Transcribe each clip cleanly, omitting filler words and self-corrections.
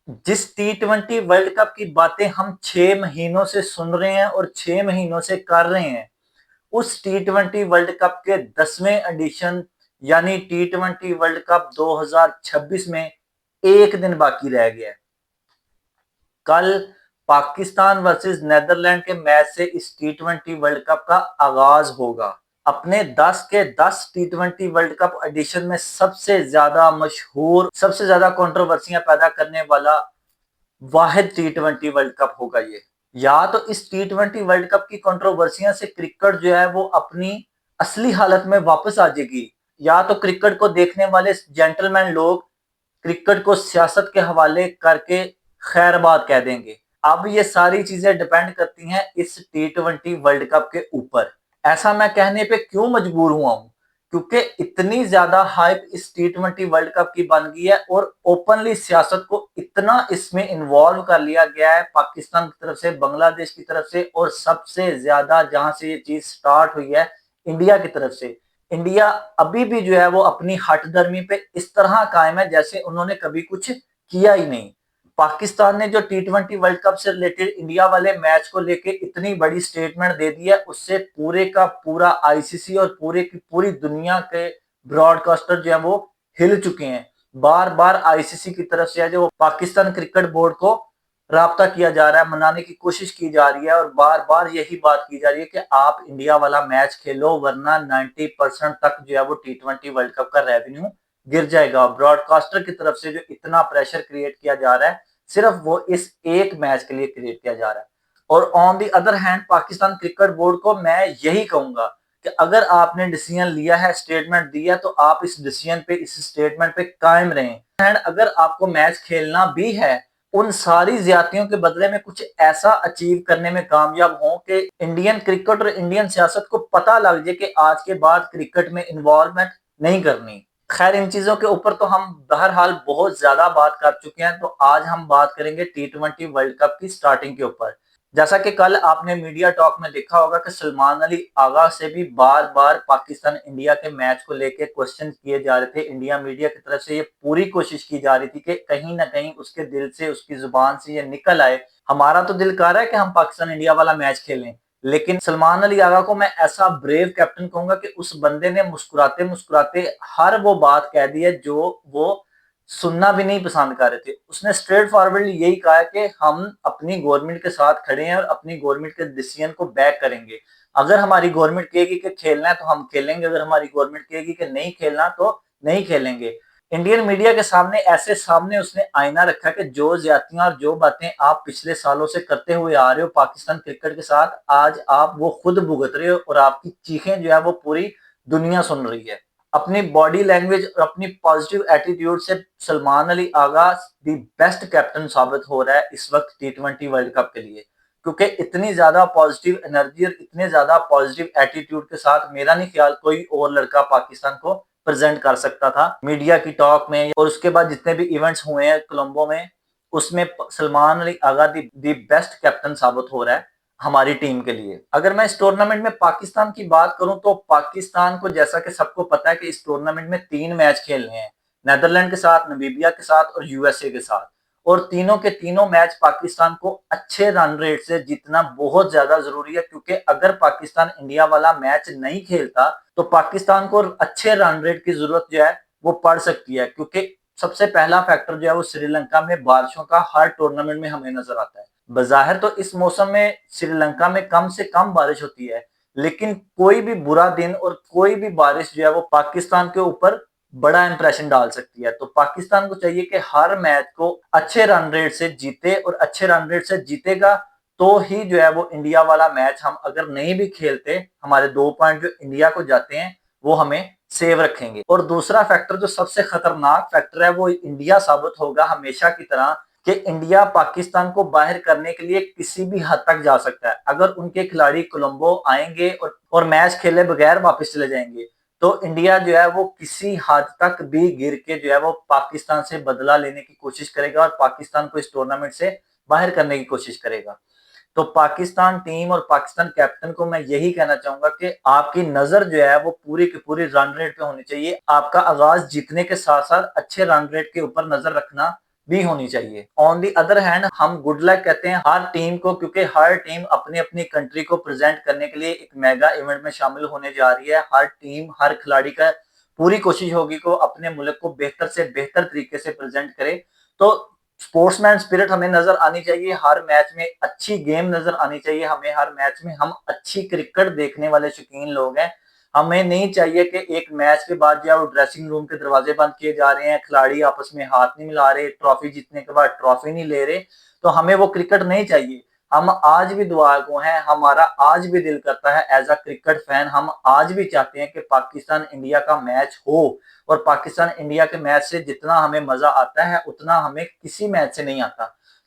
जिस T20 world cup की बातें हम 6 महीनों से सुन रहे हैं और 6 महीनों से कर रहे हैं, उस T20 वर्ल्ड कप के 10वें एडिशन यानी T20 वर्ल्ड कप 2026 में एक दिन बाकी रह गया है। कल पाकिस्तान वर्सेस नेदरलैंड के मैच से इस T20 वर्ल्ड कप का आगाज होगा। अपने 10 के 10 T20 वर्ल्ड कप एडिशन में सबसे ज्यादा मशहूर, सबसे ज्यादा कंट्रोवर्सियां पैदा करने वाला वाहिद T20 वर्ल्ड कप होगा ये। या तो इस T20 वर्ल्ड कप की कंट्रोवर्सियां से क्रिकेट जो है वो अपनी असली हालत में वापस आ जाएगी, या तो क्रिकेट को देखने वाले जेंटलमैन लोग क्रिकेट को सियासत के हवाले करके खैरबाद कह देंगे। अब ये सारी चीजें डिपेंड करती हैं इस T20 वर्ल्ड कप के ऊपर। ऐसा मैं कहने पे क्यों मजबूर हुआ हूं, क्योंकि इतनी ज्यादा हाइप इस T20 वर्ल्ड कप की बन गई है और ओपनली सियासत को इतना इसमें इन्वॉल्व कर लिया गया है पाकिस्तान की तरफ से, बांग्लादेश की तरफ से, और सबसे ज्यादा जहां से ये चीज स्टार्ट हुई है इंडिया की तरफ से। इंडिया अभी भी जो है वो अपनी हठधर्मी पे इस तरह कायम है जैसे उन्होंने कभी कुछ किया ही नहीं। पाकिस्तान ने जो T20 वर्ल्ड कप से रिलेटेड इंडिया वाले मैच को लेके इतनी बड़ी स्टेटमेंट दे दी है, उससे पूरे का पूरा आईसीसी और पूरे की पूरी दुनिया के ब्रॉडकास्टर जो है वो हिल चुके हैं। बार बार आईसीसी की तरफ से जो पाकिस्तान क्रिकेट बोर्ड को राब्ता किया जा रहा है, मनाने की कोशिश की जा रही है, और बार बार यही बात की जा रही है कि आप इंडिया वाला मैच खेलो वरना 90% तक जो है वो T20 वर्ल्ड कप का रेवेन्यू गिर जाएगा। ब्रॉडकास्टर की तरफ से जो इतना प्रेशर क्रिएट किया जा रहा है, सिर्फ वो इस एक मैच के लिए क्रिएट किया जा रहा है। और on the other hand Pakistan cricket board को मैं यही कहूंगा कि अगर आपने डिसीजन लिया है, स्टेटमेंट दी है, तो आप इस डिसीजन पे, इस स्टेटमेंट पे कायम रहें। एंड अगर आपको मैच खेलना भी है, उन सारी ज्यादतियों के बदले में कुछ ऐसा अचीव करने में कामयाब हो कि इंडियन क्रिकेट और इंडियन सियासत को पता लग जाए कि आज के बाद क्रिकेट में इन्वॉल्वमेंट नहीं करनी। खैर, इन चीजों के ऊपर तो हम बहरहाल बहुत ज्यादा बात कर चुके हैं, तो आज हम बात करेंगे T20 वर्ल्ड कप की स्टार्टिंग के ऊपर। जैसा कि कल आपने मीडिया टॉक में देखा होगा कि सलमान अली आगा से भी बार बार पाकिस्तान इंडिया के मैच को लेके क्वेश्चन किए जा रहे थे। इंडिया मीडिया की तरफ से ये पूरी कोशिश की जा रही थी कि कहीं ना कहीं उसके दिल से, उसकी जुबान से ये निकल आए, हमारा तो दिल कर रहा है कि हम पाकिस्तान इंडिया वाला मैच खेलें। लेकिन सलमान अली आगा को मैं ऐसा ब्रेव कैप्टन कहूंगा कि उस बंदे ने मुस्कुराते मुस्कुराते हर वो बात कह दी है जो वो सुनना भी नहीं पसंद कर रहे थे। उसने स्ट्रेट फॉरवर्डली यही कहा है कि हम अपनी गवर्नमेंट के साथ खड़े हैं और अपनी गवर्नमेंट के डिसीजन को बैक करेंगे। अगर हमारी गवर्नमेंट कहेगी कि खेलना है तो हम खेलेंगे, अगर हमारी गवर्नमेंट कहेगी कि नहीं खेलना तो नहीं खेलेंगे। इंडियन मीडिया के सामने ऐसे सामने उसने आईना रखा कि जो ज्यादतियां और जो बातें आप पिछले सालों से करते हुए आ रहे हो पाकिस्तान क्रिकेट के साथ, आज आप वो खुद भुगत रहे हो और आपकी चीखें जो है वो पूरी दुनिया सुन रही है। अपनी बॉडी लैंग्वेज और अपनी पॉजिटिव एटीट्यूड से Salman Ali Agha the best captain साबित हो रहा है इस वक्त T20 वर्ल्ड कप के लिए, क्योंकि इतनी ज्यादा पॉजिटिव एनर्जी और इतने ज्यादा पॉजिटिव एटीट्यूड के साथ मेरा नहीं ख्याल कोई और लड़का पाकिस्तान को प्रेजेंट कर सकता था मीडिया की टॉक में। और उसके बाद जितने भी इवेंट्स हुए हैं कोलंबो में, उसमें Salman Ali Agha the best captain साबित हो रहा है हमारी टीम के लिए। अगर मैं इस टूर्नामेंट में पाकिस्तान की बात करूं तो पाकिस्तान को, जैसा कि सबको पता है कि इस टूर्नामेंट में 3 मैच खेलने हैं, नेदरलैंड के साथ, नामीबिया के साथ और यूएसए के साथ। और तीनों के तीनों मैच पाकिस्तान को अच्छे रन रेट से जीतना बहुत ज्यादा जरूरी है, क्योंकि अगर पाकिस्तान इंडिया वाला मैच नहीं खेलता तो पाकिस्तान को अच्छे रन रेट की जरूरत जो है वो पड़ सकती है। क्योंकि सबसे पहला फैक्टर जो है वो श्रीलंका में बारिशों का हर टूर्नामेंट में हमें नजर आता है। बज़ाहिर तो इस मौसम में श्रीलंका में कम से कम बारिश होती है, लेकिन कोई भी बुरा दिन और कोई भी बारिश जो है वो पाकिस्तान के ऊपर बड़ा इंप्रेशन डाल सकती है। तो पाकिस्तान को चाहिए कि हर मैच को अच्छे रन रेट से जीते, और अच्छे रन रेट से जीतेगा तो ही जो है वो इंडिया वाला मैच, हम अगर नहीं भी खेलते, हमारे 2 पॉइंट जो इंडिया को जाते हैं वो हमें सेव रखेंगे। और दूसरा फैक्टर जो सबसे खतरनाक फैक्टर है वो इंडिया साबित होगा हमेशा की तरह, कि इंडिया पाकिस्तान को बाहर करने के लिए किसी भी हद तक जा सकता है। अगर उनके खिलाड़ी कोलंबो आएंगे और मैच खेले बगैर वापस चले जाएंगे, तो इंडिया जो है वो किसी हद तक भी गिर के जो है वो पाकिस्तान से बदला लेने की कोशिश करेगा और पाकिस्तान को इस टूर्नामेंट से बाहर करने की कोशिश करेगा। तो पाकिस्तान टीम और पाकिस्तान कैप्टन को मैं यही कहना चाहूंगा कि आपकी नजर जो है वो पूरी की पूरी रन रेट पे होनी चाहिए। आपका आगाज जीतने के साथ साथ अच्छे रन रेट के ऊपर नजर रखना भी होनी चाहिए। ऑन दी अदर हैंड हम गुड लक कहते हैं हर टीम को, क्योंकि हर टीम अपनी अपनी कंट्री को प्रेजेंट करने के लिए एक मेगा इवेंट में शामिल होने जा रही है। हर टीम, हर खिलाड़ी का पूरी कोशिश होगी को अपने मुल्क को बेहतर से बेहतर तरीके से प्रेजेंट करे। तो स्पोर्ट्समैन स्पिरिट हमें नजर आनी चाहिए, हर मैच में अच्छी गेम नजर आनी चाहिए हमें, हर मैच में हम अच्छी क्रिकेट देखने वाले शौकीन लोग हैं। हमें नहीं चाहिए कि एक मैच के बाद जो है वो ड्रेसिंग रूम के दरवाजे बंद किए जा रहे हैं, खिलाड़ी आपस में हाथ नहीं मिला रहे, ट्रॉफी जीतने के बाद ट्रॉफी नहीं ले रहे। तो हमें वो क्रिकेट नहीं चाहिए। हम आज भी दुआ गो हैं, हमारा आज भी दिल करता है एज अ क्रिकेट फैन, हम आज भी चाहते हैं कि पाकिस्तान इंडिया का मैच हो। और पाकिस्तान इंडिया के मैच से जितना हमें मजा आता है उतना हमें किसी मैच से नहीं आता।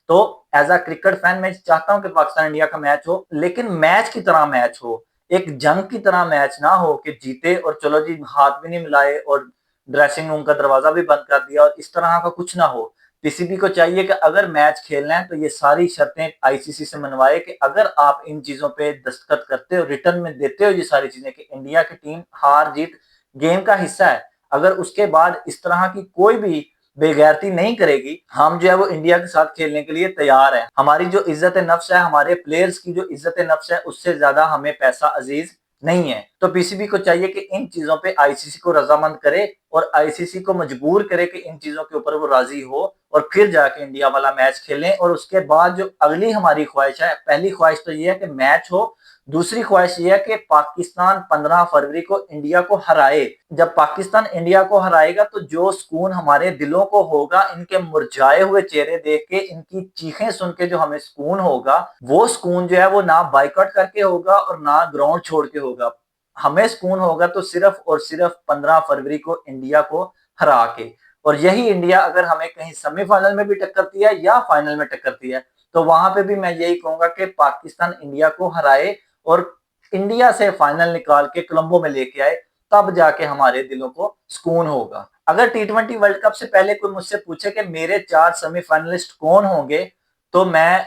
तो एज अ क्रिकेट फैन मैं चाहता हूं कि पाकिस्तान इंडिया का मैच हो, लेकिन मैच की तरह मैच हो, एक जंग की तरह मैच ना हो कि जीते और चलो जी हाथ भी नहीं मिलाए और ड्रेसिंग रूम का दरवाजा भी बंद कर दिया, और इस तरह का कुछ ना हो। पीसीबी को चाहिए कि अगर मैच खेलना है तो ये सारी शर्तें आईसीसी से मनवाए कि अगर आप इन चीजों पे दस्तखत करते हो, रिटर्न में देते हो ये सारी चीजें कि इंडिया की टीम हार जीत गेम का हिस्सा है, अगर उसके बाद इस तरह की कोई भी बेगैरती नहीं करेगी, हम जो है वो इंडिया के साथ खेलने के लिए तैयार है। हमारी जो इज्जत नफ्स है, हमारे प्लेयर्स की जो इज्जत नफ्स है, उससे ज्यादा हमें पैसा अजीज नहीं है। तो पीसीबी को चाहिए कि इन चीजों पे आईसीसी को रजामंद करे और आईसीसी को मजबूर करे कि इन चीजों के ऊपर वो राजी हो और फिर जाके इंडिया वाला मैच खेलें। और उसके बाद जो अगली हमारी ख्वाहिश है, पहली ख्वाहिश तो ये है कि मैच हो, दूसरी ख्वाहिश ये है कि पाकिस्तान 15 फरवरी को इंडिया को हराए। जब पाकिस्तान इंडिया को हराएगा तो जो सुकून हमारे दिलों को होगा, इनके मुरझाए हुए चेहरे देख के, इनकी चीखें सुन के जो हमें सुकून होगा, वो सुकून जो है वो ना बाइकआउट करके होगा और ना ग्राउंड छोड़ के होगा। हमें सुकून होगा तो सिर्फ और सिर्फ 15 फरवरी को इंडिया को हरा के। और यही इंडिया अगर हमें कहीं सेमीफाइनल में भी टक्करती है या फाइनल में टक्करती है, तो वहां पे भी मैं यही कहूंगा कि पाकिस्तान इंडिया को हराए और इंडिया से फाइनल निकाल के कोलंबो में लेके आए, तब जाके हमारे दिलों को सुकून होगा। अगर टी20 वर्ल्ड कप से पहले कोई मुझसे पूछे कि मेरे 4 सेमीफाइनलिस्ट कौन होंगे, तो मैं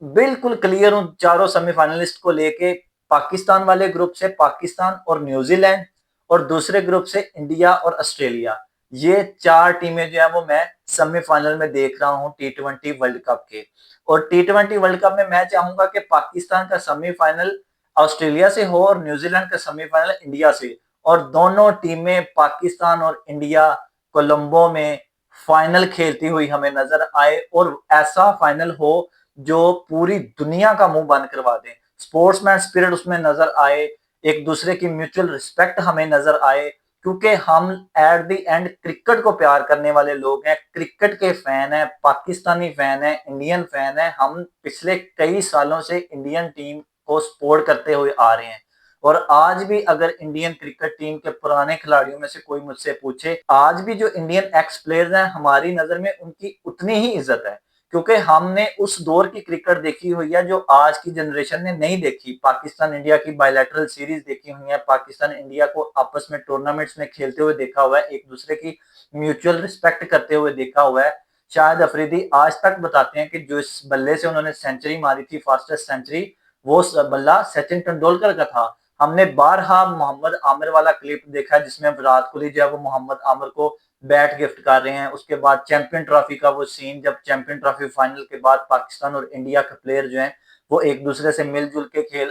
बिल्कुल क्लियर हूं चारों सेमीफाइनलिस्ट को लेके। पाकिस्तान वाले ग्रुप से पाकिस्तान और न्यूजीलैंड, और दूसरे ग्रुप से इंडिया और ऑस्ट्रेलिया, ये 4 टीमें जो है वो मैं सेमीफाइनल में देख रहा हूं टी20 वर्ल्ड कप के। और टी20 वर्ल्ड कप में मैं चाहूंगा कि पाकिस्तान का सेमीफाइनल ऑस्ट्रेलिया से हो और न्यूजीलैंड का सेमीफाइनल इंडिया से, और दोनों टीमें पाकिस्तान और इंडिया कोलंबो में फाइनल खेलती हुई हमें नजर आए, और ऐसा फाइनल हो जो पूरी दुनिया का मुंह बंद करवा दे। स्पोर्ट्समैन स्पिरिट उसमें नजर आए, एक दूसरे की म्यूचुअल रिस्पेक्ट हमें नजर आए, क्योंकि हम एट द एंड क्रिकेट को प्यार करने वाले लोग हैं, क्रिकेट के फैन हैं, पाकिस्तानी फैन हैं, इंडियन फैन हैं। हम पिछले कई सालों से इंडियन टीम को सपोर्ट करते हुए आ रहे हैं। और आज भी अगर इंडियन क्रिकेट टीम के पुराने खिलाड़ियों में से कोई मुझसे पूछे, आज भी जो इंडियन एक्स प्लेयर्स हैं हमारी नजर में उनकी उतनी ही इज्जत है, क्योंकि हमने उस दौर की क्रिकेट देखी हुई है जो आज की जनरेशन ने नहीं देखी। पाकिस्तान इंडिया की बायलैटरल सीरीज देखी हुई है, पाकिस्तान इंडिया को आपस में टूर्नामेंट्स में खेलते हुए देखा हुआ है, एक दूसरे की म्यूचुअल रिस्पेक्ट करते हुए देखा हुआ है। शाहिद अफरीदी आज तक बताते हैं कि जो इस बल्ले से उन्होंने सेंचुरी मारी थी, फास्टेस्ट सेंचुरी, वो बल्ला सचिन तेंदुलकर का था। हमने बारहा मोहम्मद आमिर वाला क्लिप देखा है जिसमें विराट कोहली जो है वो मोहम्मद आमिर को बैट गिफ्ट कर रहे हैं। उसके बाद चैंपियन ट्रॉफी का वो सीन, जब चैंपियन ट्रॉफी फाइनल के बाद पाकिस्तान और इंडिया के प्लेयर जो हैं वो एक दूसरे से मिलजुल के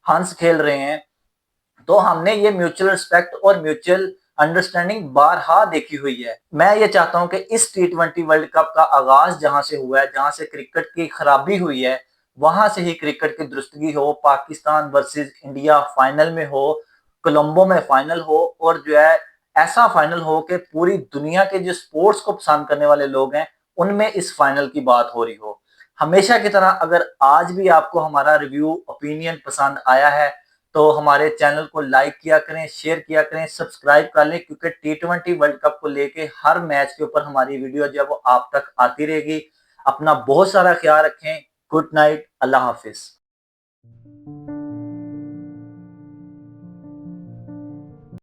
हंस खेल रहे हैं। तो हमने ये म्यूचुअल रिस्पेक्ट और म्यूचुअल अंडरस्टैंडिंग बारहा देखी हुई है। मैं ये चाहता हूं कि इस टी20 वर्ल्ड कप का आगाज जहां से हुआ है, जहां से क्रिकेट की खराबी हुई है, वहां से ही क्रिकेट की दुरुस्तगी हो, पाकिस्तान वर्सेस इंडिया फाइनल में हो, कोलंबो में फाइनल हो, और जो है ऐसा फाइनल हो कि पूरी दुनिया के जो स्पोर्ट्स को पसंद करने वाले लोग हैं उनमें इस फाइनल की बात हो रही हो। हमेशा की तरह अगर आज भी आपको हमारा रिव्यू ओपिनियन पसंद आया है तो हमारे चैनल को लाइक किया करें, शेयर किया करें, सब्सक्राइब कर लें, क्योंकि टी20 वर्ल्ड कप को लेके हर मैच के ऊपर हमारी वीडियो जो है वो आप तक आती रहेगी। अपना बहुत सारा ख्याल रखें। गुड नाइट, अल्लाह हाफिज।